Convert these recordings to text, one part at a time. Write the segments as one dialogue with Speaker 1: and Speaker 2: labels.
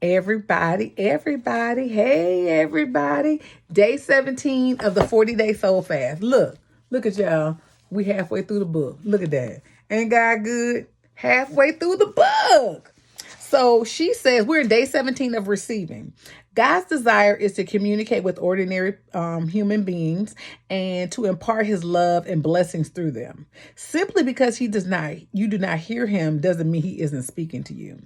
Speaker 1: Everybody. Hey, everybody. Day 17 of the 40-day soul fast. Look at y'all. We halfway through the book. Look at that. Ain't God good? Halfway through the book. So she says we're in day 17 of receiving. God's desire is to communicate with ordinary human beings and to impart his love and blessings through them. Simply because you do not hear him doesn't mean he isn't speaking to you.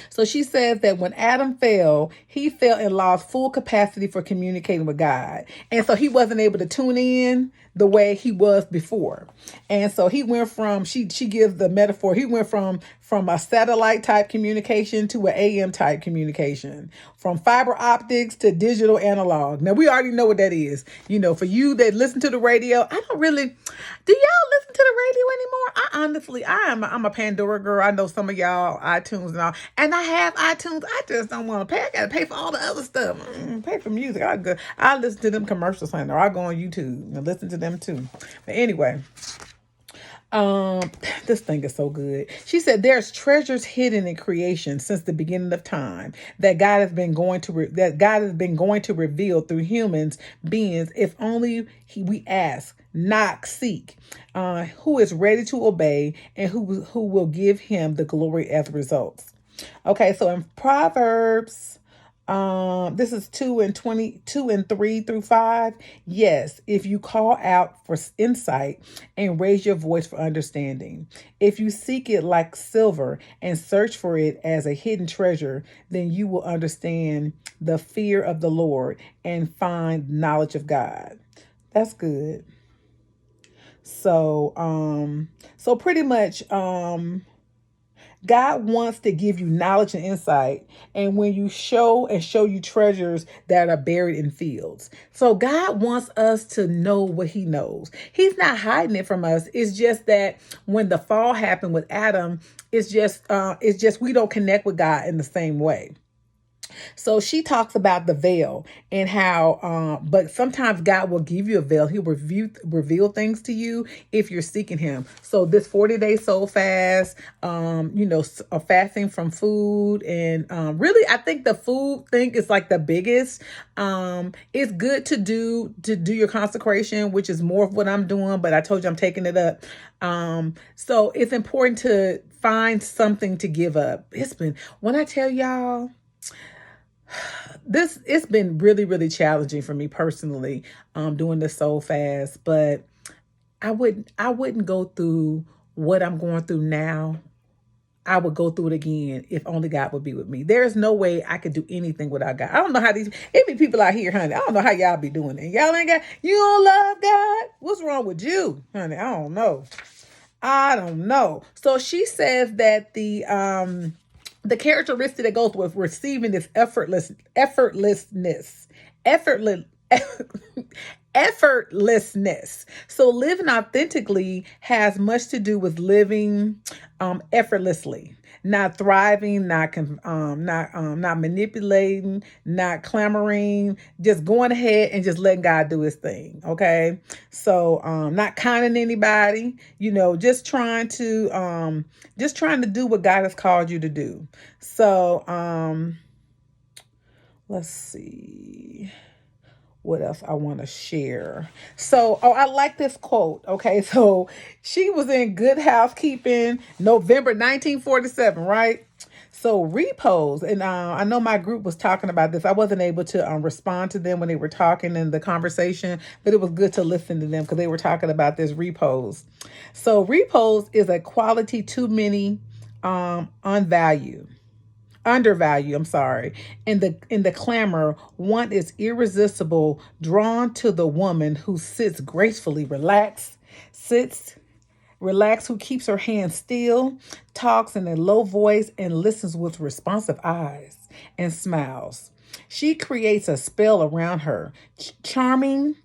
Speaker 1: So she says that when Adam fell, he fell and lost full capacity for communicating with God. And so he wasn't able to tune in the way he was before. And so he went from, she gives the metaphor, he went from a satellite type communication to an AM type communication, from fiber optics to digital analog. Now we already know what that is. You know, for you that listen to the radio, do y'all listen to the radio anymore? I'm a Pandora girl. I know some of y'all iTunes and all, and I have iTunes. I just don't want to pay. I got to pay for all the other stuff. Pay for music. I listen to them commercials, honey, or I go on YouTube and listen to them too. But anyway, this thing is so good. She said there's treasures hidden in creation since the beginning of time that God has been going to reveal through humans beings if only we ask, knock, seek, who is ready to obey and who will give him the glory as results. Okay, so in Proverbs, this is 2 and 3 through 5. Yes, if you call out for insight and raise your voice for understanding, if you seek it like silver and search for it as a hidden treasure, then you will understand the fear of the Lord and find knowledge of God. That's good. So pretty much, God wants to give you knowledge and insight, and when you show you treasures that are buried in fields. So God wants us to know what he knows. He's not hiding it from us. It's just that when the fall happened with Adam, it's just we don't connect with God in the same way. So she talks about the veil and how, but sometimes God will give you a veil. He'll reveal things to you if you're seeking him. So this 40-day soul fast, fasting from food, and really, I think the food thing is like the biggest. It's good to do your consecration, which is more of what I'm doing, but I told you I'm taking it up. So it's important to find something to give up. When I tell y'all, it's been really, really challenging for me personally, doing this soul fast, but I wouldn't go through what I'm going through now. I would go through it again if only God would be with me. There's no way I could do anything without God. I don't know how it be people out here, honey. I don't know how y'all be doing it. Y'all you don't love God? What's wrong with you, honey? I don't know. So she says that the characteristic that goes with receiving is effortlessness. So living authentically has much to do with living effortlessly, not thriving, not manipulating, not clamoring, just going ahead and just letting God do his thing. Okay, so not conning anybody, just trying to do what God has called you to do. So let's see what else I want to share. So, I like this quote. Okay, so she was in Good Housekeeping, November 1947, right? So repose, and I know my group was talking about this. I wasn't able to respond to them when they were talking in the conversation, but it was good to listen to them because they were talking about this repose. So repose is a quality too many undervalue. I'm sorry. In the clamor, one is irresistible, drawn to the woman who sits gracefully relaxed, who keeps her hands still, talks in a low voice, and listens with responsive eyes and smiles. She creates a spell around her, charming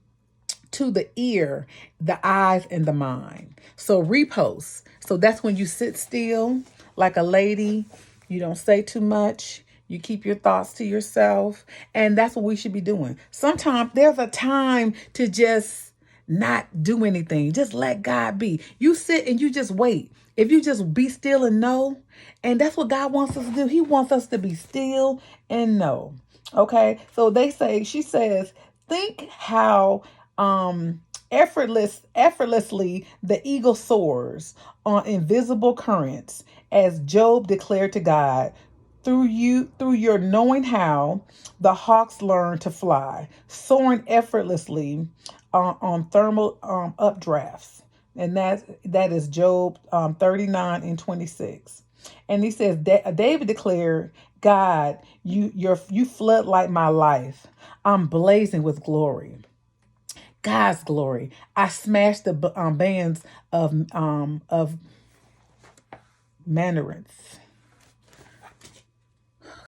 Speaker 1: to the ear, the eyes, and the mind. So repose. So that's when you sit still like a lady. You don't say too much. You keep your thoughts to yourself. And that's what we should be doing. Sometimes there's a time to just not do anything. Just let God be. You sit and you just wait. If you just be still and know, and that's what God wants us to do. He wants us to be still and know. Okay. So she says, think how effortlessly the eagle soars on invisible currents, as Job declared to God. Through your knowing how, the hawks learn to fly, soaring effortlessly on thermal updrafts. And that is Job 39:26. And he says, David declared, God, you floodlight my life. I'm blazing with glory. God's glory. I smashed the bands of mandarins.